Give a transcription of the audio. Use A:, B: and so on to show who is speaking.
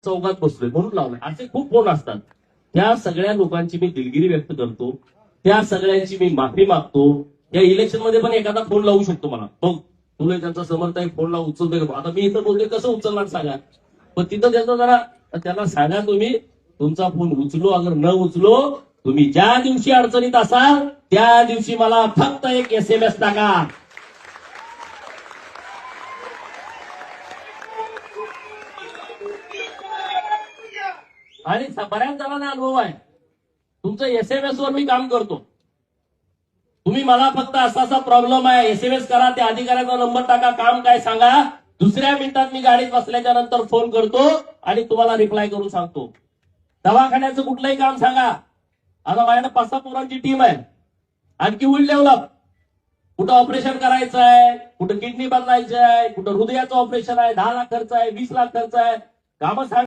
A: चौकात बसलोय म्हणून लावलंय. असे खूप फोन असतात. त्या सगळ्या लोकांची मी दिलगिरी व्यक्त करतो. त्या सगळ्यांची मी माफी मागतो. या इलेक्शन मध्ये पण एखादा फोन लावू शकतो मला, बघ तुला त्यांचा समर्थक फोन लावून उचलतोय. आता मी इथं बोलतोय कसं उचलणार सांगा. पण तिथं त्याचं जरा त्यांना सांगा तुम्ही तुमचा फोन उचलो अगर न उचलो तुम्ही ज्या दिवशी अडचणीत असाल त्या दिवशी मला फक्त एक SMS टाका. आणि बऱ्याच जणांना अनुभव आहे. तुमचं SMS वर मी काम करतो. तुम्ही मला फक्त असा प्रॉब्लेम आहे SMS करा, त्या अधिकाऱ्याचा नंबर टाका, काम काय सांगा. दुसऱ्या मिनिटात मी गाडीत बसल्याच्या नंतर फोन करतो आणि तुम्हाला रिप्लाय करून सांगतो. दवाखान्याचं कुठलंही काम सांगा. आता माझ्याकडे 5-6 पोरांची टीम आहे. आणखी होईल डेव्हलप. कुठं ऑपरेशन करायचं आहे, कुठं किडनी बदलायची आहे, कुठं हृदयाचं ऑपरेशन आहे, 10 लाख खर्च आहे, 20 लाख खर्च आहे, कामं सांगा.